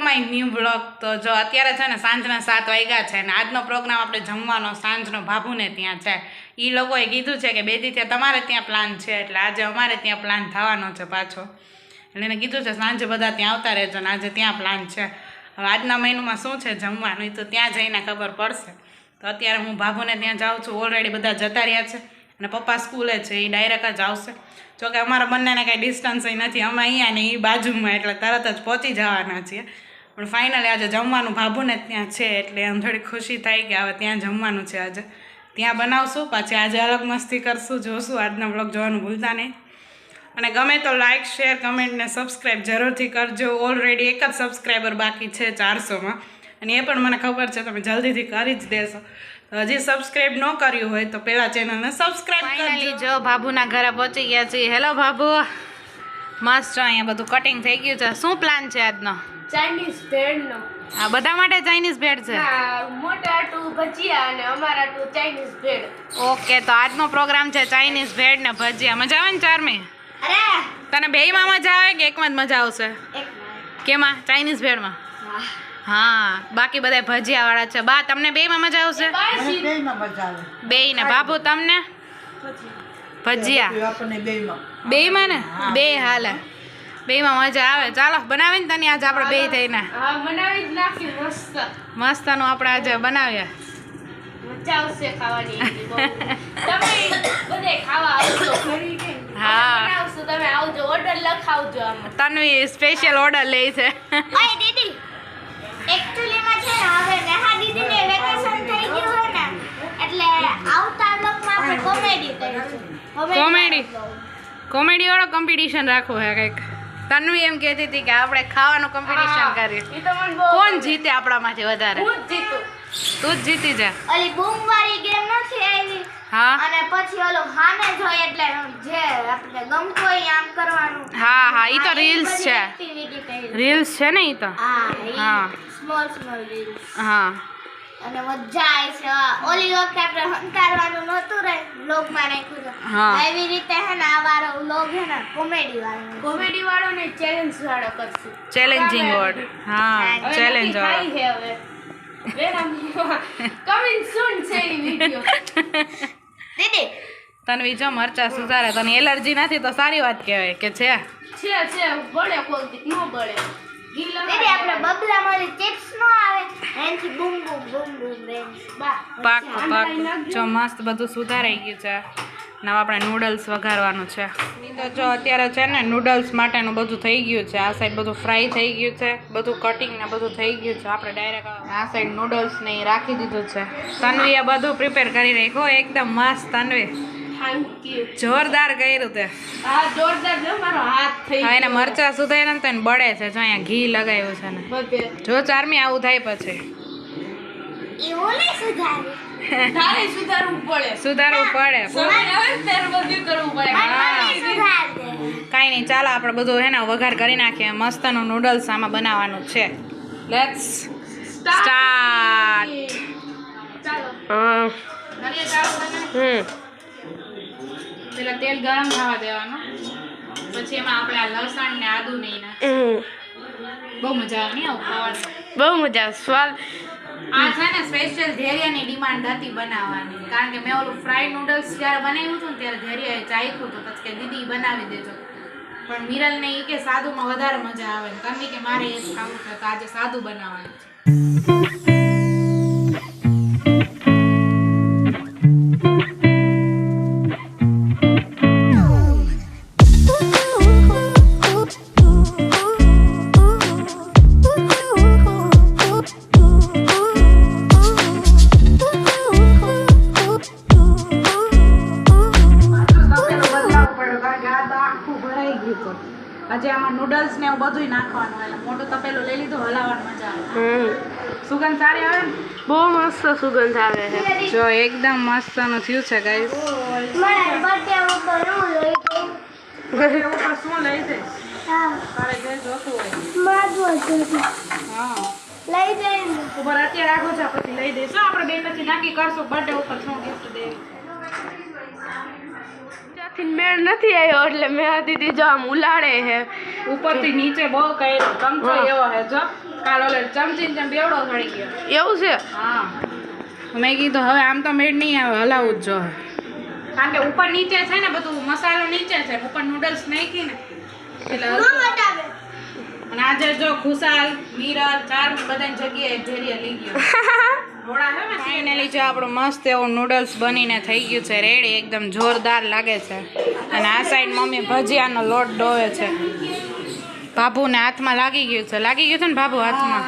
My new blog. તો જો અત્યારે છે ને સાંજના 7 વાગ્યા છે ને આજનો પ્રોગ્રામ આપણે જમવાનો સાંજનો ભાભુને ત્યાં છે. એ લોકોએ કીધું છે કે બેદીથી તમારે ત્યાં પ્લાન છે એટલે આજે અમારે ત્યાં પ્લાન થવાનો છે પાછો. એટલે એને કીધું છે સાંજે બધા ત્યાં આવતા રહેજો ને આજે ત્યાં પ્લાન છે. હવે આજના મહિનામાં શું છે જમવાનું એ તો ત્યાં જઈને ખબર પડશે. તો અત્યારે હું ભાભુને ત્યાં જાઉં છું. ઓલરેડી બધા જતા રહ્યા છે અને પપ્પા સ્કૂલે છે એ ડાયરેક્ટ જ આવશે. જોકે અમારા બંનેને કાંઈ ડિસ્ટન્સ નથી, અમે અહીંયા ને એ બાજુમાં એટલે તરત જ પહોંચી જવાના છીએ. પણ ફાઇનલી આજે જમવાનું ભાભુને ત્યાં છે એટલે એમ થોડી ખુશી થાય કે હવે ત્યાં જમવાનું છે. આજે ત્યાં બનાવશું, પાછી આજે અલગ મસ્તી કરશું, જોશું. આજનો બ્લોગ જોવાનું ભૂલતા નહીં અને ગમે તો લાઇક શેર કમેન્ટ ને સબસ્ક્રાઈબ જરૂરથી કરજો. ઓલરેડી એક જ સબસ્ક્રાઈબર બાકી છે 400માં અને એ પણ મને ખબર છે તમે જલ્દીથી કરી જ દેશો. હજી સબસ્ક્રાઈબ ન કર્યું હોય તો પહેલાં ચેનલને સબસ્ક્રાઈબ કરજો. જો ભાભુના ઘરે પહોંચી ગયા છીએ. હેલો ભાભુ. મસ્ત જો અહીંયા બધું કટિંગ થઈ ગયું છે. શું પ્લાન છે આજનો? ચાઇનીઝ ભેળનો. આ બધા માટે ચાઇનીઝ ભેળ છે? મોટા ટુ ભજીયા અને અમારા ટુ ચાઇનીઝ ભેળ. ઓકે, તો આજનો પ્રોગ્રામ છે ચાઇનીઝ ભેળ ને ભજીયા. મજા આવે ને ચારમી? અરે તને બેયમાં મજા આવે કે એકમાં જ મજા આવશે? કેમાં? ચાઇનીઝ ભેળમાં? હા, બાકી બધા ભજીયા વાળા છે. બા તમને બેયમાં મજા આવશે? બેય ને ભાભુ તમને? ભજીયા બેયમાં ને? બે હાલે, બેયમાં મજા આવે. ચાલો બનાવીને તને આજે આપણે બેય થઈને બનાવી જ નાખી મસ્ત મસ્તનું આપણે આજે બનાવીએ. મજા આવશે ખાવાની. તમે બધે ખાવા આવજો ઘરે કે હા બનાવશું, તમે આવજો, ઓર્ડર લખાવજો. આમાં તન્વી સ્પેશિયલ ઓર્ડર લે છે. ઓય દીદી, એક્ચ્યુઅલી માં છે ને હવે નેહા દીદીને વેકેશન થઈ ગયું હોય ને એટલે આવતા બ્લોગમાં આપણે કોમેડી કરીશું. કોમેડી વાળો કોમ્પિટિશન રાખવો હે કંઈક. તન્વી એમ કહેતી હતી કે આપણે ખાવાનું કોમ્પિટિશન કરીએ. ઈ તો મને બહુ કોણ જીતે આપણામાંથી વધારે? હું જ જીતું. તું જ જીતી જા. ઓલી બૂમ વાળી ગેમ નથી આવી હા અને પછી ઓલો હાને જોઈ એટલે જે આપણે ગમતો હોય આમ કરવાનું. હા હા, ઈ તો રીલ્સ છે. એક્ટિવિટી કરી. રીલ્સ છે ને ઈ તો. હા, સ્મોલ રીલ્સ. હા અને મજા આવે છે. ઓલી વખતે આપણે હંકારવાનું નહોતું રે વ્લોગમાં નાખ્યું છે. હા. એવી રીતે હે ને આ વાળો વ્લોગ હે ને કોમેડી વાળો ને ચેલેન્જ વાળો કરશું. Challenging word. હા, ચેલેન્જ ખાઈ છે હવે. કમિંગ સૂન છે ઈ વિડિયો. દીદી તન્વી જો મરચા સુધારે. તને એલર્જી નથી તો સારી વાત કહેવાય કે છે. બળે કોઈ નો બળે. દીદી આપણે બબલા મારી ચિપ્સ નો આવે એનથી બૂમ બૂમ બૂમ બૂમ રેન્સ પાક જો મસ્ત બધું સુધારાઈ ગયું છે. હવે આપણે નૂડલ્સ વઘારવાનું છે. તો જો અત્યારે છે ને નૂડલ્સ માટેનું બધું થઈ ગયું છે. આ સાઈડ બધું ફ્રાય થઈ ગયું છે, બધું કટિંગ ને બધું થઈ ગયું છે. આપણે ડાયરેક્ટ આ સાઈડ નૂડલ્સ ને રાખી દીધું છે. તન્વીએ બધું પ્રિપેર કરી રાખ્યો એકદમ મસ્ત. Tanvi thank you. જોરદાર કર્યું તે. હા જોરદાર. જો મારો હાથ થઈ હા, એને મરચા સુધાર્યા ને તો એને બળે છે. જો અહીંયા ઘી લગાવ્યું છે ને. બધે જો ચારમી આવું થાય પછી એવું નહીં સુધારી. તારે સુધારવું પડે. સુધારવું પડે. સમય આવે ને ત્યારે બધું કરવું પડે. હા. સુધાર દે. કાંઈ નહીં, ચાલો આપણે બધું હે ને વઘાર કરી નાખીએ. મસ્તનું નૂડલ્સ આમાં બનાવવાનું છે. Let's start. ચાલો. પેલા તેલ ગરમ થવા દેવાનું, પછી એમાં આપણે આ લસણ ને આદુ નહીં નાખીએ. બહુ મજા આવે નહીં આવું ખાવાનું. બહુ મજા આવે. સ્વાદ આ છે ને સ્પેશિયલ ધૈર્યની ડિમાન્ડ હતી બનાવવાની, કારણ કે મેં ઓલું ફ્રાઈડ નૂડલ્સ જ્યારે બનાવ્યું હતું ને ત્યારે ધૈર્યએ ચાખ્યું હતું પછી કે દીદી બનાવી દેજો. પણ મિરલને એ કે સાદુમાં વધારે મજા આવે. કારણ કે મારે એ જ ખાવું છે તો આજે સાદું બનાવવાનું છે. આજે આમાં નૂડલ્સ ને એવું બધું નાખવાનું એટલે મોટું તપેલું લઈ લીધું, હલાવવાનું મજા આવે. સુગંધ સારી આવે ને? બહુ મસ્ત સુગંધ આવે છે. જો એકદમ મસ્તનું થયું છે ગાઈસ. મારા બર્થડે ઉપર હું લઈ ગઈ. ઉપર શું લઈ દે? હા તારે જે જોતું હોય. માગવો છે. હા, લઈ જઈને ઉપર અત્યારે રાખો છે પછી લઈ દઈશું. આપણે બે પછી નક્કી કરશું બર્થડે ઉપર શું ગિફ્ટ દેવી. ત્યાંથી મેળ નથી આવ્યો એટલે મેં આ દીદી જો આમ ઉલાડે હે ઉપરથી નીચે બહુ કર્યો ચમચો એવો હે જો કાલ ઓલે ચમચી જેમ બેવડો થઈ ગયો એવું છે. હા મેં કીધું હવે આમ તો મેળ નહીં આવે હલાવું જ જો કારણ કે ઉપર નીચે છે ને બધું મસાલો નીચે છે ઉપર નૂડલ્સ નાખી ને એટલે અને આજે જો ખુશાલ મીરલ ચાર બધાની જગ્યાએ ધેરિયા લઈ ગયો ફાઇનલી જો આપણું મસ્ત એવું નૂડલ્સ બનીને થઈ ગયું છે રેડી એકદમ જોરદાર લાગે છે અને આ સાઈડ મમ્મી ભજીયાનો લોટ ડોવે છે બાબુને હાથમાં લાગી ગયું છે ને બાબુ હાથમાં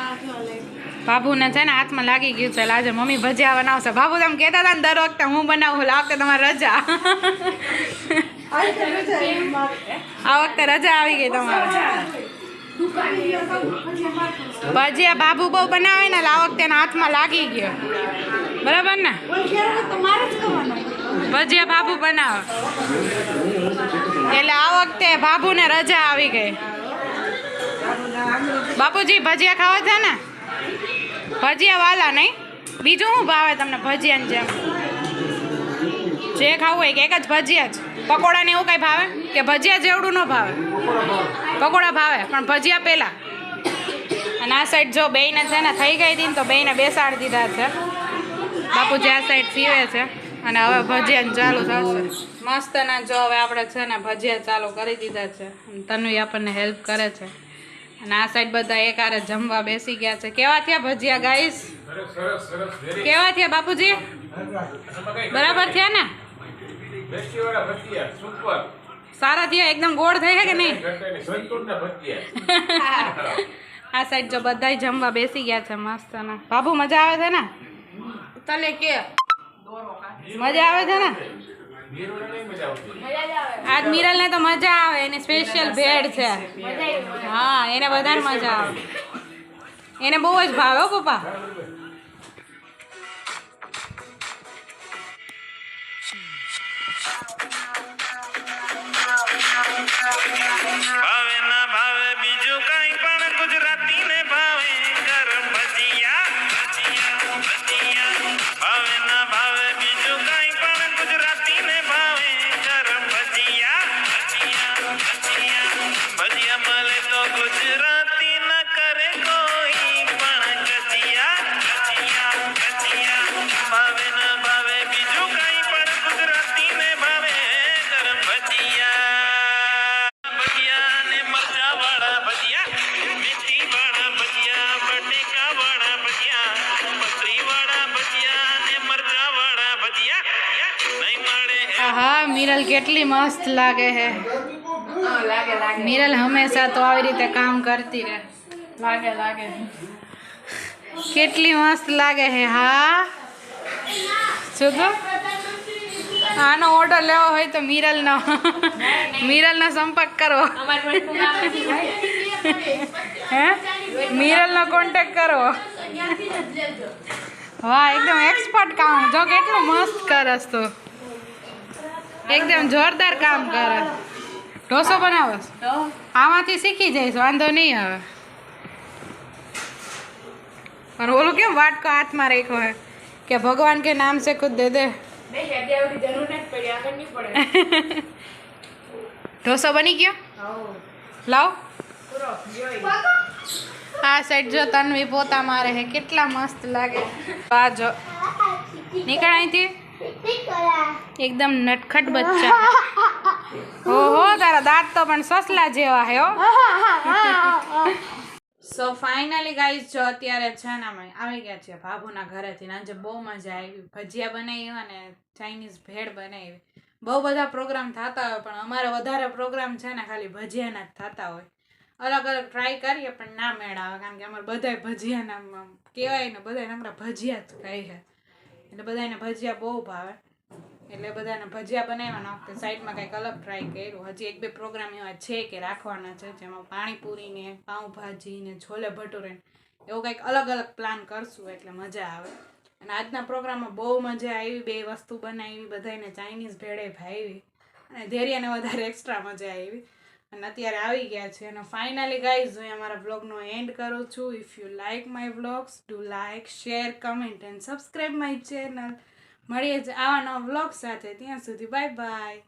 બાબુને છે ને હાથમાં લાગી ગયું છે એટલે આજે મમ્મી ભજીયા બનાવશે બાબુ તમે કહેતા હતા ને દર વખતે હું બનાવું આ વખતે તમારે રજા આ વખતે રજા આવી ગઈ તમારે ભજીયા બાબુ બહુ બનાવે ને એટલે આ વખતે એના હાથમાં લાગી ગયો બરાબર ને ભજીયા બાબુ બનાવે એટલે આ વખતે બાબુને રજા આવી ગઈ બાપુજી ભજીયા ખાવા છે ને ભજીયા વાલા નહીં બીજું શું ભાવે તમને ભજીયાની જેમ જે ખાવું હોય કે એક જ ભજીયા જ પકોડા ને એવું કઈ ભાવે કે ભજીયા જેવડું ન ભાવે પકોડા ભાવે પણ ભજીયા પહેલા અને આ સાઈડ જો બેયને છે ને થઈ ગઈ હતી ને તો બેયને બેસાડી દીધા છે બાપુજી આ સાઈડ પીવે છે અને હવે ભજીયા ચાલુ થશે મસ્ત ના જો હવે આપણે છે ને ભજીયા ચાલુ કરી દીધા છે તન્વી આપણને હેલ્પ કરે છે અને આ સાઈડ બધા એકારે જમવા બેસી ગયા છે કેવા થયા ભજીયા ગાઈસ કેવા થયા બાપુજી બરાબર થયા ને સારા થયા એકદમ ગોળ થઈ છે કે નહીં આ સાઈડ જો બધા જમવા બેસી ગયા છે મસ્ત ના બાબુ મજા આવે છે ને તને કે મજા આવે છે ને આજ મિરલને તો મજા આવે એને સ્પેશિયલ ભેળ છે હા એને વધારે મજા આવે એને બહુ જ ભાવે હો પપ્પા ભાવે ના ભાવે બીજું કઈ પણ ગુજરાતી ને ભાવે ગરમ ભજીયા ભાવે ના ભાવે બીજું કઈ પણ ગુજરાતી ને ભાવે ગરમ ભજીયા ભજીયા મળે તો ગુજરાતી ન કરે કોઈ પણ ગજિયા ભાવે ના ભાવે બીજું કઈ પણ ગુજરાતી ને ભાવે ગરમ ભજીયા ભજીયા ને મરચા વાળા ભજીયા મેથી વાળા ભજીયા બટેકા વાળા ભજીયા પતરી વાળા ભજીયા ને મરચા વાળા ભજીયા નહીં મળે હા મિરલ કેટલી મસ્ત લાગે છે મિરલ હંમેશા તો આવી રીતે કામ કરતી રહે લાગે કેટલી મસ્ત લાગે છે હા શું કહો આનો ઓર્ડર લેવો હોય તો મિરલનો સંપર્ક કરવો હે મિરલનો કોન્ટેક્ટ કરવો વાહ એકદમ એક્સપર્ટ કામ જો કેટલું મસ્ત કરસ તું એકદમ જોરદાર કામ કરે ઢોસો બનાવસ આમાંથી શીખી જઈશ વાંધો નહીં આવે પણ ઓલું કેમ વાટકો હાથમાં રાખ્યો હે કે ભગવાન કે નામ से खुद दे दे ઢોસો બની ગયો લાવ આ સાઈડ જો તન્વી પોતા મારે હે કેટલા મસ્ત લાગે આ જો નીકળ અહીંથી એકદમ નટખટ બચ્ચા ઓહો તારા દાંત તો પણ સસલા જેવા હે હો સો ફાઇનલી ગાઈઝ જો અત્યારે છે ને અમે આવી ગયા છીએ બાબુના ઘરેથી આજે બહુ મજા આવી ભજીયા બનાવી અને ચાઇનીઝ ભેળ બનાવી બહુ બધા પ્રોગ્રામ થતા હોય પણ અમારે વધારે પ્રોગ્રામ છે ને ખાલી ભજીયાના જ થતા હોય અલગ અલગ ટ્રાય કરીએ પણ ના મેળ આવે કારણ કે અમારે બધાય ભજીયાના કહેવાય ને બધાને હમણાં ભજીયા જ ખાઈ છે એટલે બધાને ભજીયા બહુ ભાવે એટલે બધાને ભજીયા બનાવવાના વખતે સાઈડમાં કંઈક અલગ ટ્રાય કર્યું હજી એક બે પ્રોગ્રામ એવા છે કે રાખવાના છે જેમાં પાણીપુરી ને પાઉંભાજી ને છોલે ભટુરે એવું કંઈક અલગ અલગ પ્લાન કરશું એટલે મજા આવે અને આજના પ્રોગ્રામમાં બહુ મજા આવી બે વસ્તુ બનાવી બધાને ચાઇનીઝ ભેળે ભાવી અને ધૈર્યને વધારે એક્સ્ટ્રા મજા આવી અને અત્યારે આવી ગયા છે અને ફાઇનલી ગાઈઝ હું અમારા વ્લોગનો એન્ડ કરું છું if you like my vlogs do like share comment and subscribe my channel મળીએ જ આવા નવા વ્લોગ સાથે. ત્યાં સુધી બાય બાય.